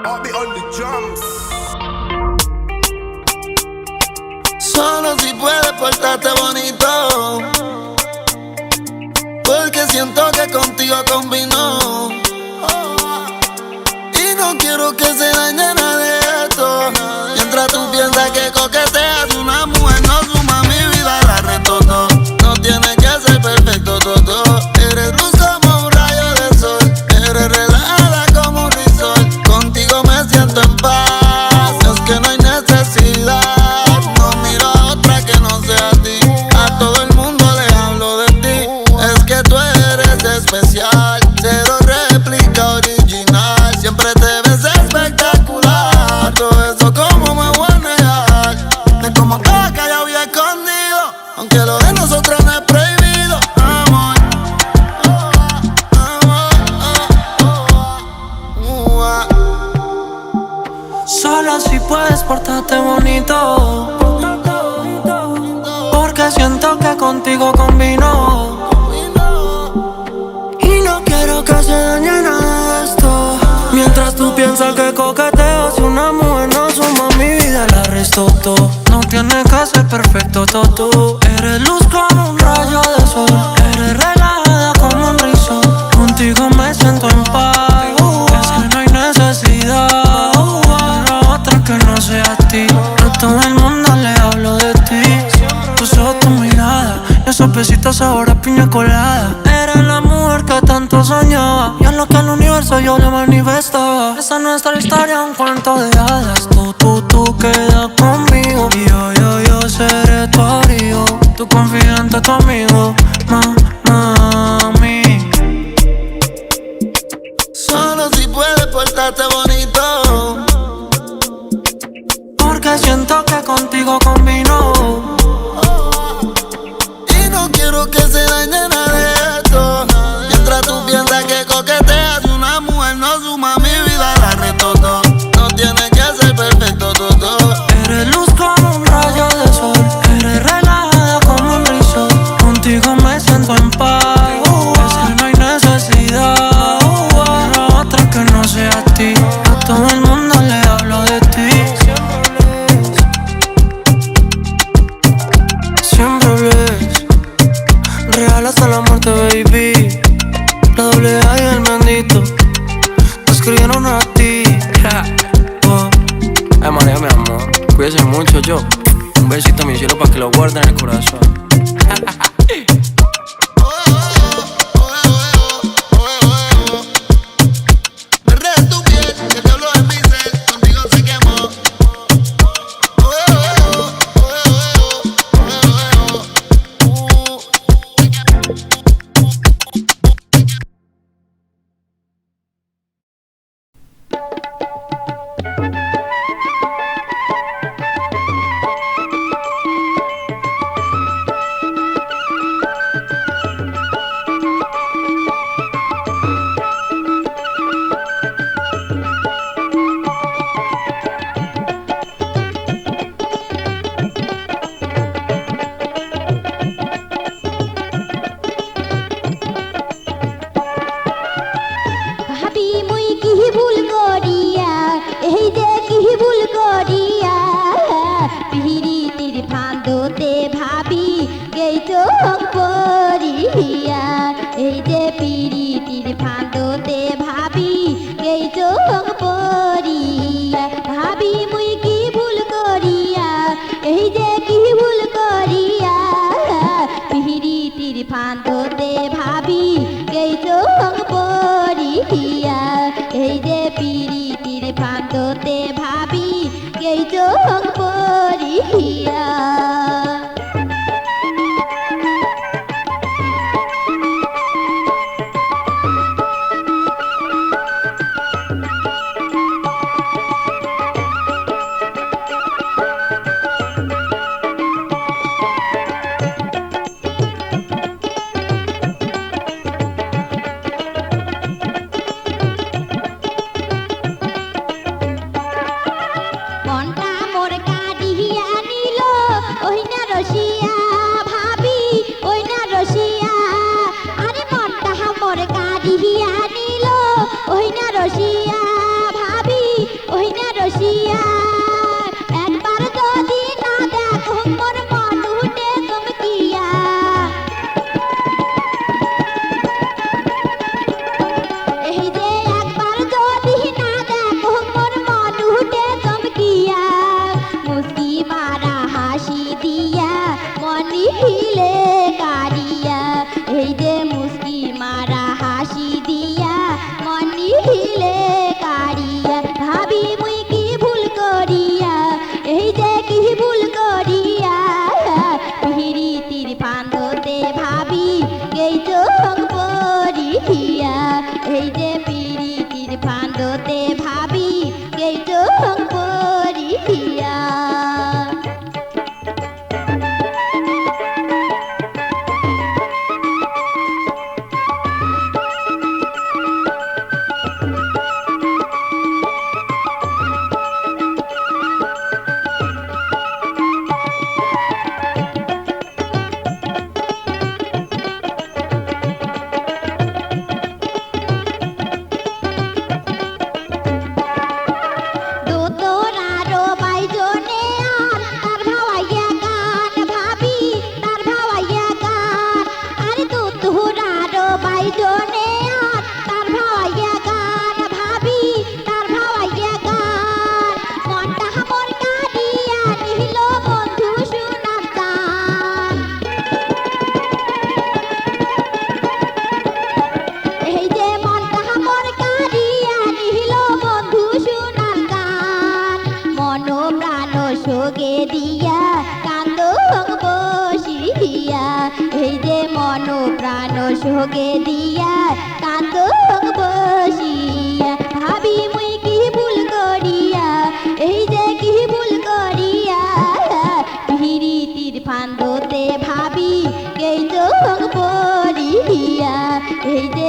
I'll be on the drums. Solo si puedes portarte bonito, porque siento que contigo combinó. Y no quiero que se dañe nada de esto. Mientras tú piensas que coqueteas, una mujer no suma mi vida, la retotó. No tienes que ser perfecto, todo. Eres luz como un rayo de sol, eres relajada como un risol. Contigo me siento en paz, es que no hay necesidad. No miro a otra que no sea a ti. A todo el mundo le hablo de ti. Es que tú eres especial, cero réplica original. Siempre te ves espectacular. Todo eso como me voy a negar. Es como que yo había escondido, aunque lo de nosotros no es prohibido. Amor, Solo si puedes portarte bonito, porque siento que contigo combino. Y no quiero que se dañe nada de esto. Mientras tú piensas que coqueteo, si una mujer no suma mi vida, la resto todo. No tienes que ser perfecto, todo. Eres luz como un rayo de sol, eres relajada como un risol. Contigo me siento en paz, es que no hay necesidad para otra que no sea a ti. A todo el mundo le hablo de ti. Tus ojos, tu mirada, esos besitos sabor a piña colada. Eres la mujer que tanto soñaba, y en lo que al universo yo le manifestaba. Esa es nuestra historia, un cuento de hadas. Tú quedas conmigo, y yo seré tu abrigo, tu confidente, tu amigo, mami. solo si puedes portarte bonito, Porque siento que contigo combino. y no quiero que se dañe nada de esto. Mientras tú piensas que coqueteas, una mujer no suma mi vida, la retotó. No tienes que ser perfecto, todo. Eres luz como un rayo de sol, eres relajada como un risol. Contigo me siento en paz, es que no hay necesidad para otra que no sea a ti. A todo el mundo le hablo de ti. Siempre hables real hasta la muerte, baby. La doble A y el bendito te escribieron a ti. Oh. Ay, María, mi amor, cuídese mucho, yo. Un besito a mi cielo para que lo guarde en el corazón. Perrea tu piel, que te hablo en mi ser, contigo se quemó. ভাবি মুই কি ভুল করিয়া, এই যে কি ভুল করিয়া, পিরিতির ফান্দতে ভাবি গেইছো পরিয়া। এই যে পিরিতির ফান্দতে ভাবি গেইছো পরিয়া। ভাবি মুই কি ভুল করিয়া, এই যে কি ভুল করিয়া, পিরিতির ফান্দতে ভাবি গেইছো পরিয়া। এই যে পিরিতির ফান্দতে ভাবি গেইছো পরিয়া। হাসি দিয়া মনি হিলে কারিয়া ভাবি মুই কি ভুল করিয়া এই যে কি ভুল করিয়া পিহিরিতির ফান্দতে ভাবি গেইছো পরিয়া এই যে পিরিতির ফান্দতে ভাবি গেইছো পরিয়া সোগে দিয়া কান্দ বসিয়া এই যে মন প্রাণ সোগে দিয়া কান্দ বসিয়া ভাবি মুই কি ভুল করিয়া এই যে কি ভুল করিয়া পিরিতির ফান্দতে ভাবি গেইছো পরিয়া এই যে